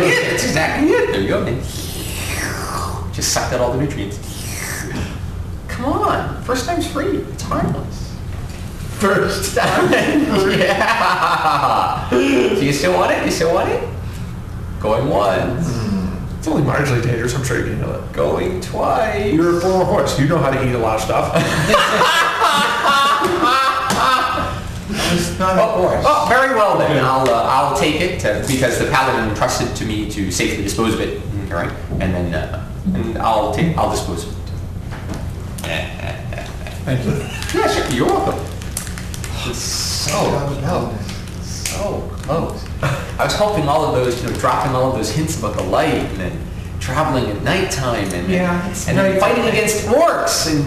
exactly it. That's exactly it. There you go, man. Just sucked out all the nutrients. Come on. First time's free. It's harmless. First time. Yeah. So you still want it? You still want it? Going once. It's only marginally dangerous. I'm sure you can handle it. Going twice. You're a former horse. You know how to eat a lot of stuff. Oh, very well then. I'll take it because the paladin entrusted to me to safely dispose of it. All right, and then and I'll dispose of it. Thank you. Yeah, sure. You're welcome. So close. I was hoping all of those, dropping all of those hints about the light and then traveling at nighttime and then fighting against orcs and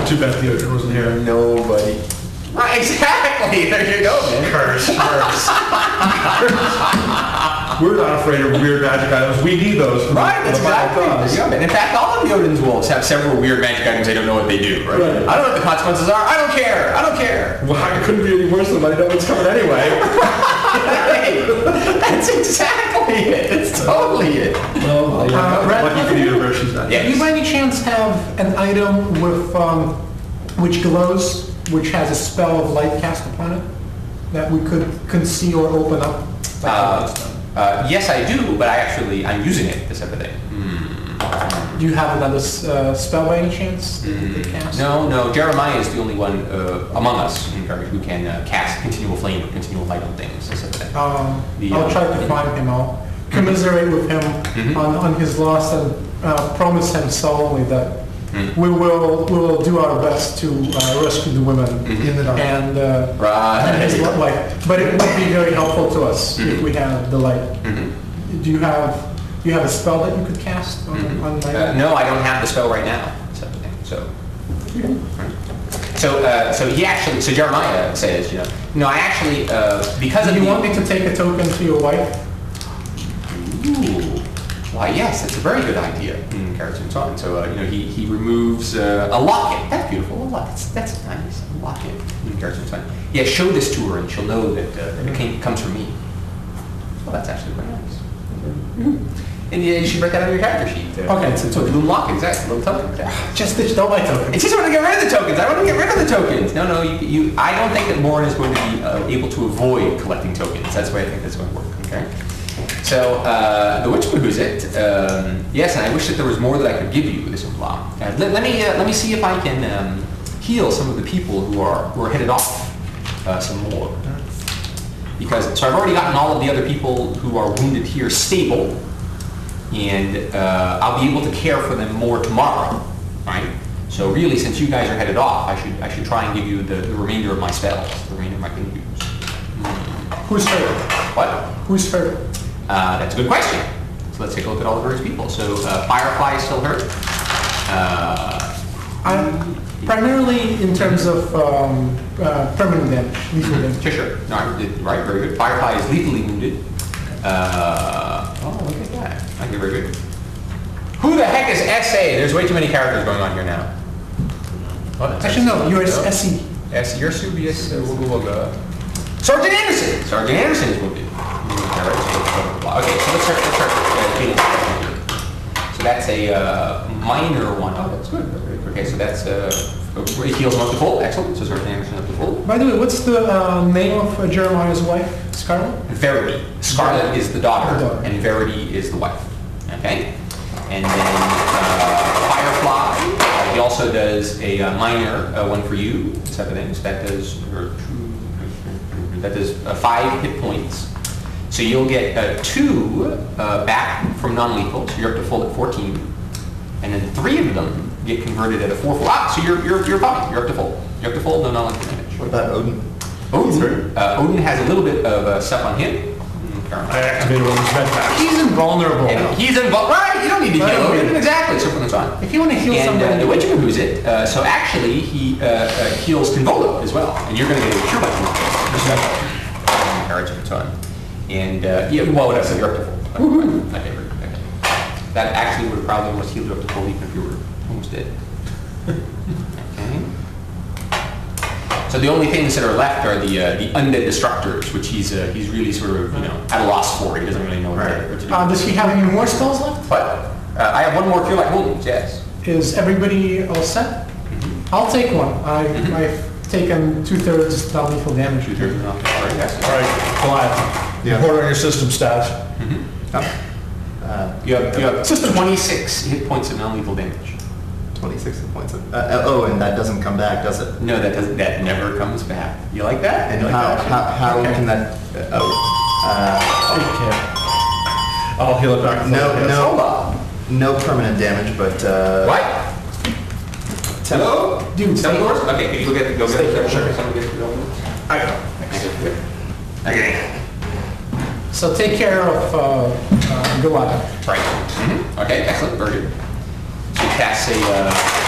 Too bad Theodore wasn't here. Nobody. Right, exactly. There you go, man. Curse. We're not afraid of weird magic items. We need those. Right, that's exactly. In fact, all of Jotun's wolves have several weird magic items. They don't know what they do. Right? I don't know what the consequences are. I don't care. Well, it couldn't be any worse than I know what's coming anyway. Right. That's exactly it. It's totally it. Lucky for the universe, she's not. Do you by any chance have an item with which glows, which has a spell of light cast upon it that we could see or open up? Yes, I do, but I'm using it this other day. Do you have another spell by any chance that they cast? No. Jeremiah is the only one among us who can cast continual flame or continual light on things. This other day. I'll try to find him. I'll commiserate with him on his loss and promise him solemnly that we will do our best to rescue the women in the dark and his light. But it would be very helpful to us if we have the light. Do you have a spell that you could cast on light? No, I don't have the spell right now. So Jeremiah says, no, I actually because do you want me to take a token to your wife? Ooh. Why, yes, that's a very good idea. So, he removes a locket. That's beautiful. A locket. That's nice. A locket. Yeah, show this to her and she'll know that it comes from me. Well, that's actually very nice. And you should break that out of your character sheet. Okay, it's a little locket, exactly. A little token. Just don't like tokens. It's just want to get rid of the tokens. I want to get rid of the tokens. No, you. I don't think that Morin is going to be able to avoid collecting tokens. That's the way I think that's going to work. Okay. So the witch who's it? Yes, and I wish that there was more that I could give you. This blah. Let me see if I can heal some of the people who are headed off some more. Because I've already gotten all of the other people who are wounded here stable, and I'll be able to care for them more tomorrow. Right. So really, since you guys are headed off, I should try and give you the remainder of my spells, the remainder of my things. Who's hurt? What? Who's hurt? That's a good question. So let's take a look at all the various people. So Firefly is still hurt. Primarily in terms of permanent damage, lethal damage. Sure. No, right, very good. Firefly is lethally wounded. Look at that. Okay, very good. Who the heck is SA? There's way too many characters going on here now. Actually, no, you're SE. You're Subius. Sgt Anderson. Sgt Anderson is wounded. Okay, so let's start. So that's a minor one. Oh, that's good. Okay, so that's it heals him up to full. Excellent. So Sgt Anderson up to full. By the way, what's the name of Jeremiah's wife? Scarlet? Verity. Scarlet is the daughter, and Verity is the wife. Okay, and then Firefly. He also does a minor one for you. So that does 5 hit points. So you'll get 2 back from non-lethal, so you're up to full at 14, and then 3 of them get converted at a 4/4. So you're fine. You're up to full. You're up to full. No non-lethal damage. What about Odin? Odin has a little bit of stuff on him. I activated one of his med packs. He's invulnerable. He's invulnerable. Right. You don't need to heal Odin. Exactly. So that's fine. If you want to heal somebody, the witch who's it? So actually, he heals Convolo as well, and you're going to get a cure by Convolo. Courage of ton. And you're up to full. Okay. That actually would have probably almost healed you up to full even if you were almost dead. Okay. So So the only things that are left are the undead destructors, which he's really sort of at a loss for. He doesn't really know what to do. Does he have any more spells left? But I have one more cure light wounds. Yes. Is everybody all set? I'll take one. I've taken 2/3 non-lethal damage. 2/3 enough. All right. Yes. All right, Goliath. Yeah. Report on your system stats. You have 26 hit points of non-lethal damage. 26 points of, oh, and that doesn't come back, does it? No, that doesn't. That never comes back. You like that? And You like that? how can that, I'll heal it back. Hold on. no permanent damage, but, What? Hello? Dude, Seven stay- doors? Okay, can you go get it? Sure. Someone get it. I got Okay. So take care of Goliath. Right. Okay, excellent. Very good. So you cast a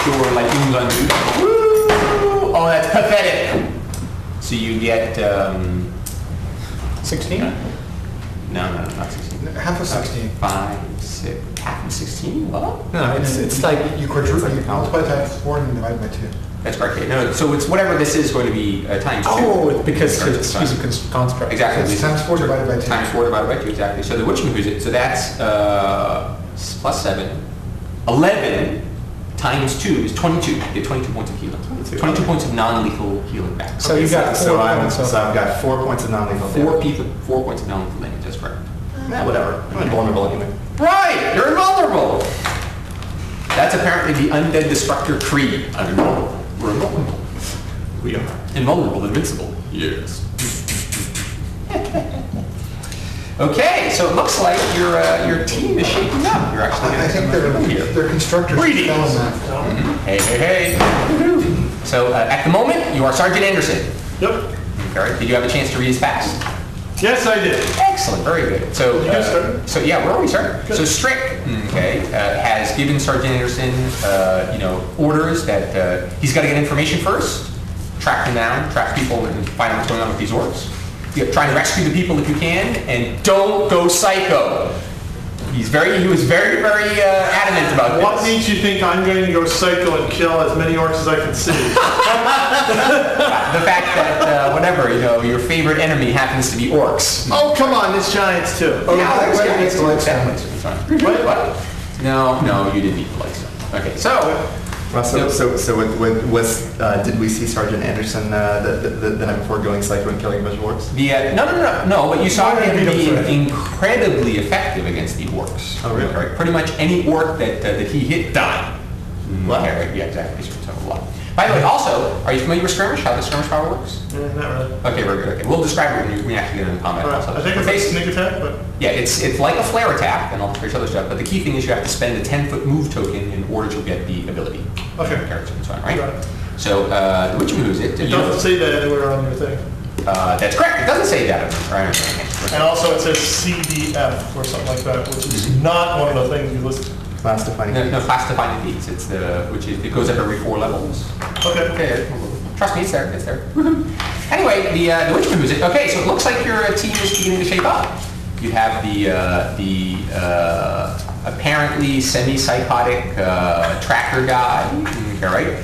cure light wounds on you. Woo! Oh, that's pathetic. So you get 16? no, not 16. Half of 16. 5, 6, half of 16. Well, No, it's like you quadruple, you multiply times 4 and divide by 2. that's correct. Yeah. No, so it's whatever this is going to be times 2. Oh, because Or he's a construct. Exactly. It's times 4 divided by 2. Times 4 divided by 2, exactly. So the witchmahoos, so that's plus 7. 11 times 2 is 22. You get 22 points of healing. 22 points of non-lethal healing back. So you got So 4 I've points of... got 4 points of non-lethal damage. 4 points of non-lethal damage, that's correct. Yeah, whatever. I'm invulnerable anyway. Right, you're invulnerable. That's apparently the undead destructor creed. I'm invulnerable. We're invulnerable. We are invulnerable, invincible. Yes. Okay, so it looks like your team is shaping up. You're actually I think they're constructors. Greetings. Spelling that. Hey, hey, hey. So at the moment, you are Sgt Anderson. Yep. All right, did you have a chance to read his past? Yes, I did. Excellent, very good. So, You guys started? so yeah, we're already started. So Strick, has given Sgt Anderson, orders that he's got to get information first, track them down, track people, and find out what's going on with these orcs. Try and rescue the people if you can, and don't go psycho. He was very, adamant about this. What makes you think I'm going to go psycho and kill as many orcs as I can see? The fact that your favorite enemy happens to be orcs. Oh, come on, there's giants too. Oh, Yeah, that's that's right, it's the light stone. It's fine. What? No, you didn't need the light stone. Okay, so Well, did we see Sergeant Anderson the night before going psycho and killing a bunch of orcs? no, but you saw him be incredibly effective against the orcs. Oh, really? Right? Pretty much any orc that he hit died. Wow. Okay, right? Yeah, exactly. So a lot. By the way, also, are you familiar with skirmish? How the skirmish power works? Not really. Okay, very good. Okay, we'll describe it when we actually get into combat. All right. Also. I think it's a sneak attack, but Yeah, it's like a flare attack, and I'll finish other stuff. But the key thing is you have to spend a 10-foot move token in order to get the ability. Okay. Character and so on, right? Got it. So the witch moves it. it doesn't say that anywhere on your thing. That's correct. It doesn't say that. Right. And also it says CDF or something like that, which is not one of the things you listed. Class defining. No, class defining feats. It's it goes up every 4 levels. Okay. Okay. Trust me, it's there. It's there. Anyway, the witch moves it. Okay, so it looks like your team is beginning to shape up. You have the apparently semi-psychotic tracker guy. Okay, right?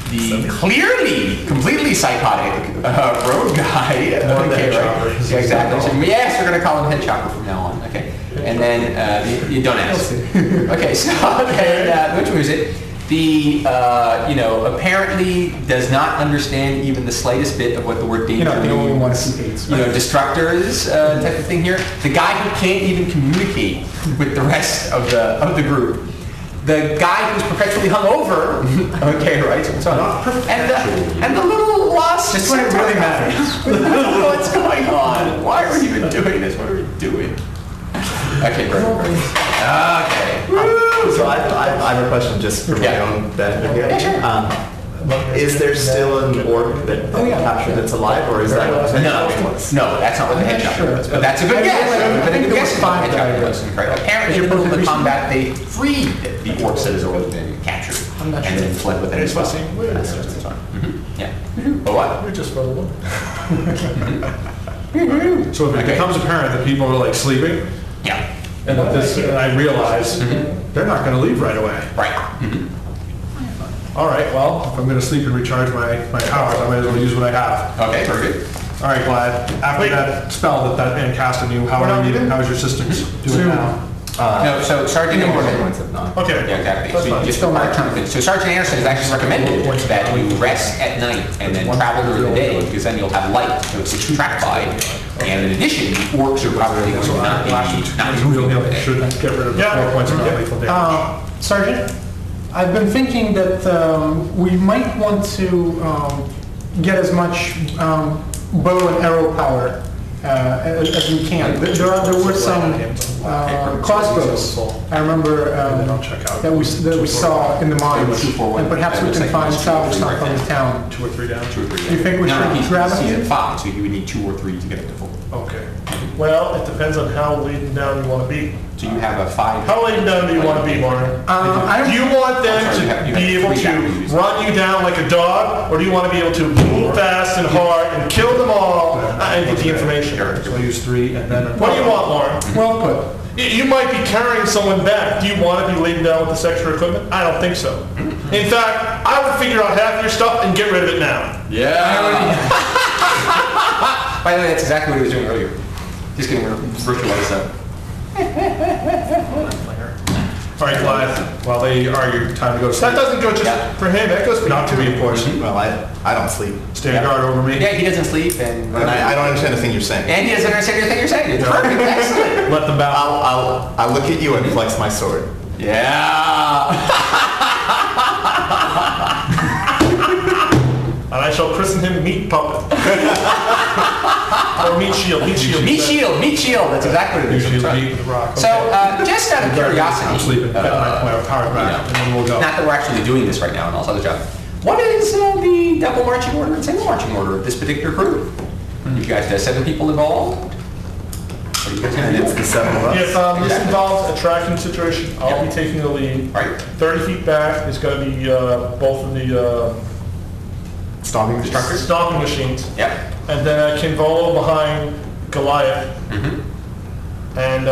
The clearly completely psychotic road guy. Okay, right? Yeah, exactly. So, yes, we're going to call him Head Chopper from now on. Okay. And then you don't ask. Okay, so then which moves it? The apparently does not understand even the slightest bit of what the word danger the only one means. who hates. Destructors type of thing here. The guy who can't even communicate with the rest of the group. The guy who's perpetually hungover. Okay, right. So and the little lost. Just when it really matters. What's going on? Why are we even doing this? What are we doing? Okay, great. Okay. So I have a question just for my own benefit here. Yeah, sure. Is there still an orc that captured that's alive, or is that No, that's not what the head chopper was. But that's a good guess. I think it was 5 guys. Apparently, in the middle of the combat, they freed the orcs that has already been captured and then fled with it as well. That's what's on. Yeah. But what? We're just for the one. So if it becomes apparent that people are like sleeping, Yeah. and I realize they're not going to leave right away. Right. All right, well, if I'm gonna sleep and recharge my powers, I might as well use what I have. Okay, very good. All right, Glad. After that spell that man cast on you, how's your systems doing now? No, so Sergeant Anderson. Okay. Yeah, exactly. That's So, fine. just for my turn. So Sergeant Anderson has actually recommended that you rest at night and then travel during the day, because then you'll have light to track by. And in addition, the orcs are probably going to not be moving during the day. Should get rid of the 4 points of non-lethal damage. Sergeant, I've been thinking that we might want to get as much bow and arrow power as we can. There were some crossbows, I remember, that we saw in the mines, and perhaps we can find salvage some from the town. 2 or 3 down? 2 or 3 Do you think we should grab He's it? at 5, so you would need 2 or 3 to get up to full. Okay. Well, it depends on how laden down you want to be. So you have a 5. How laden down do you want to be, Morin? Do you want them to be able to run you down like a dog, or do you want to be able to move fast and hard and kill them all and get the information? So I'll use 3 and then... What do you want, Morin? Well put. You might be carrying someone back. Do you want to be laden down with this extra equipment? I don't think so. In fact, I would figure out half your stuff and get rid of it now. Yeah. By the way, that's exactly what he was doing earlier. He's getting virtualized up. All right, Clive, while they argue, time to go to sleep. That doesn't go just for him, that goes for Not to you be too. enforced. Well, I don't sleep. Stand guard over me. Yeah, he doesn't sleep, and I don't understand the thing you're saying. he doesn't understand anything you're saying. It's perfect, excellent. Let them bow. I'll look at you and flex my sword. Yeah. And I shall christen him Meat Puppet. Or Meat Shield, Meat Shield. Meat shield. That's exactly what it is. Meat Shield, meat with the rock. So, just out of curiosity, I'm sleeping, get my power back, and then we'll go. not that we're actually doing this right now and all this other job. What is the double marching order and single marching order of this particular crew? You guys have 7 people involved? What do you guys And it's the 7 of us. If this involves a tracking situation, I'll be taking the lead. Right. 30 feet back is going to be both of the Stomping instructors? stomping machines. Yep. And then Kinvolo behind Goliath. And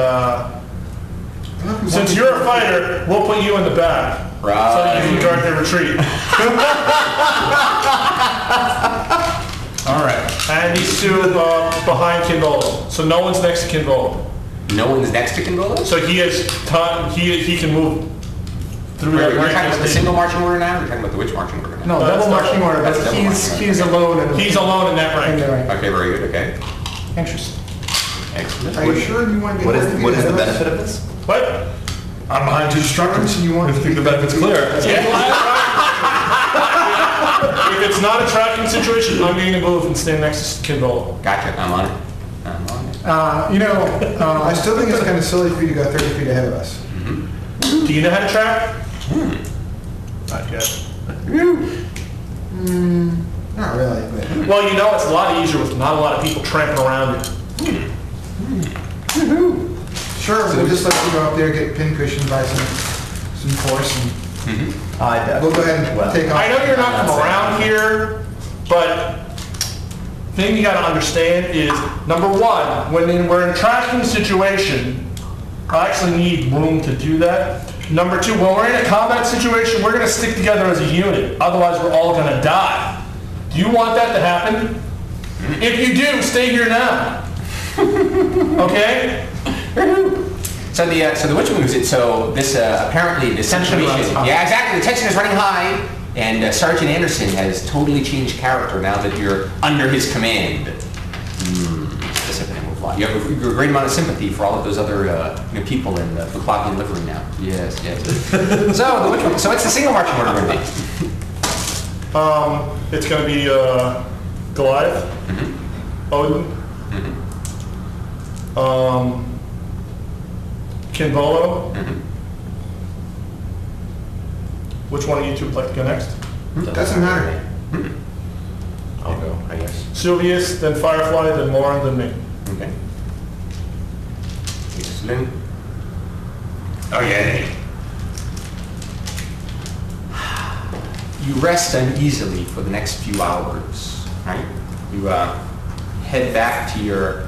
since you're a fighter, we'll put you in the back. Right. So that you can guard their retreat. All right. And these 2 behind Kinvolo. So no one's next to Kinvolo. No one's next to Kinvolo? So he has time, he can move through that You're talking about the rank. single marching order now, or you're talking about the which marching order now? No, That's double marching order, that's but double marching order. he's alone. He's alone in that In the rank. rank. Okay, very good, okay. Interesting. Excellent. Are you sure you want to be? What is the benefit of this? What? I'm behind 2 instructors and you want to think the benefit's clear. If it's not a tracking situation, I'm going to move and stand next to Kinvolo. Gotcha, I'm on it. I still think it's kind of silly for you to go 30 feet ahead of us. Do you know how to track? Not yet. Not really, but. Well, you know it's a lot easier with not a lot of people tramping around you. Sure, we'll just let you go up there, get pincushioned by some force, and we'll go ahead and take off. I know you're not from around here, but the thing you got to understand is, number 1, when we're in a tracking situation, I actually need room to do that. Number 2, when we're in a combat situation, we're going to stick together as a unit. Otherwise, we're all going to die. Do you want that to happen? If you do, stay here now. Okay? So the which moves it, so this, apparently the Tension runs situation, high. yeah, exactly, the tension is running high, and Sergeant Anderson has totally changed character now that you're under his command. You have a great amount of sympathy for all of those other people in the Buklavian livery now. Yes. So which one? So it's the single marching order going to be? It's going to be Goliath, Odin, Kinvolo. Which one of you 2 would like to go next? Doesn't matter. I'll go, I guess. Sylvius, then Firefly, then Morin, then me. Okay. Excellent. Oh yeah. You rest uneasily for the next few hours, right? You head back to your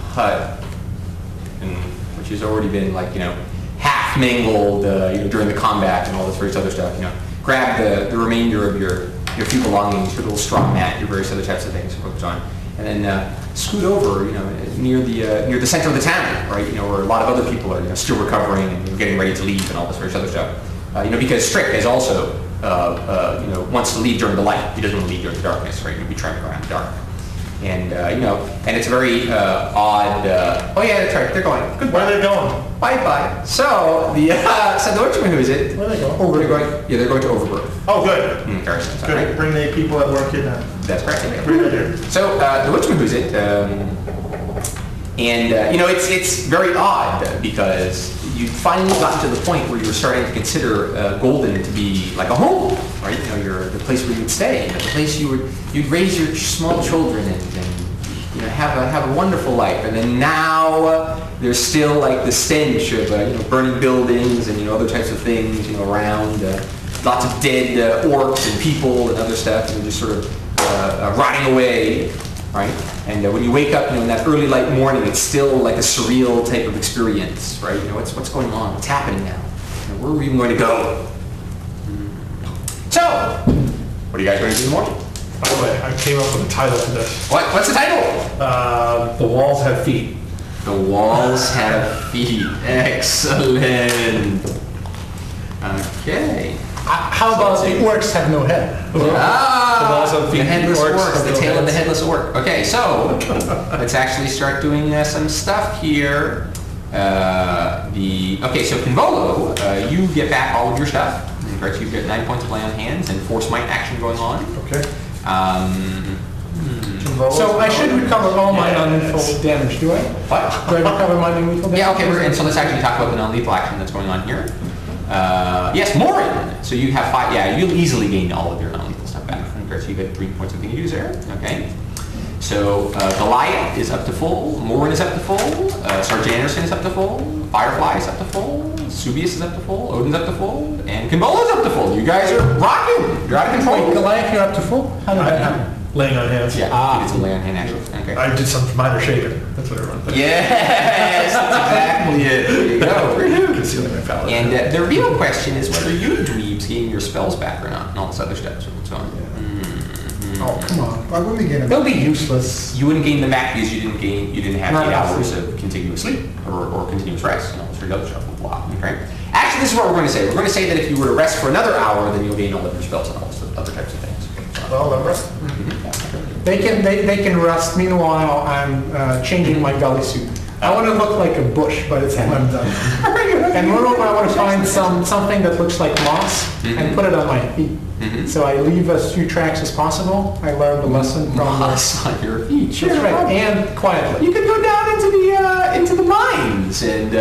hut, which has already been half mangled, during the combat and all this various other stuff. grab the remainder of your few belongings, your little straw mat, your various other types of things, put on, and then scoot over, near the center of the town, right? Where a lot of other people are still recovering and getting ready to leave and all this various other stuff. Because Strick is also wants to leave during the light. He doesn't want to leave during the darkness, right? He'll be tramping around in the dark. And, and it's a very odd, oh yeah, that's right, they're going. Goodbye. Where are they going? Bye-bye. So the Witchman, who is it? Where are they going? They're going, yeah, they're going to Overgrowth. Oh, good. Garrison, Good. right? Bring the people that work in there. That's correct. Bring it here. So the Witchman, who's it? It's very odd because you finally got to the point where you were starting to consider Golden to be like a home, right? The place where you would stay, the place you'd raise your small children and have a wonderful life. And then now there's still like the stench of burning buildings and other types of things around. Lots of dead orcs and people and other stuff, just sort of rotting away. Right? And when you wake up in that early light morning, it's still like a surreal type of experience, right? What's going on? What's happening now? Where are we even going to go? So, what are you guys going to do in the morning? By the way, I came up with a title for this. What's the title? The Walls Have Feet. The Walls Have Feet. Excellent. Okay. How about the orcs have no head? The Walls Have Feet. The headless Orcs orcs, have the no tail of the heads. headless orc. Okay, so let's actually start doing some stuff here. So Convolo, you get back all of your stuff. Right, you get 9 points of lay on hands and force might action going on. Okay. So I should recover all my non-lethal damage, do I? What? Do I recover my non-lethal damage? Yeah, okay, and so let's actually talk about the non-lethal action that's going on here. Yes, Morin. So you have 5, yeah, you'll easily gain all of your non-lethal stuff back. Okay, so you get 3 points of thingy there. Okay. So Goliath is up to full, Morin is up to full, Sgt Anderson is up to full, Firefly is up to full, Subius is up to full, Odin's up to full, and Convolo's up to full. You guys are rocking. You're out of control. Wait, Goliath, you're up to full? How did that happen? Laying on hands. Yeah, it's a lay on hand action. Okay. I did some minor shaping. That's what everyone thinks. Yes, that's exactly it. There you go. Concealing my palate. And the real question is whether you dweebs gain your spells back or not, and all this other stuff. So Oh, come on. Why wouldn't we get him? They'll be useless. you wouldn't gain them back because you didn't have Not 8 enough hours sleep. of continuous sleep or continuous rest, and all this other stuff. Blah, okay. Actually, this is what we're going to say. We're going to say that if you were to rest for another hour, then you'll gain all of your spells and all this other types of things. Well, the rest. They can rest. Meanwhile, I'm changing my gully suit. I want to look like a bush by the time I'm done. And moreover, I want to find something that looks like moss and put it on my feet. So I leave as few tracks as possible. I learned a lesson from Moss on your feet. Sure. That's right, and quietly. You could go down into the mines and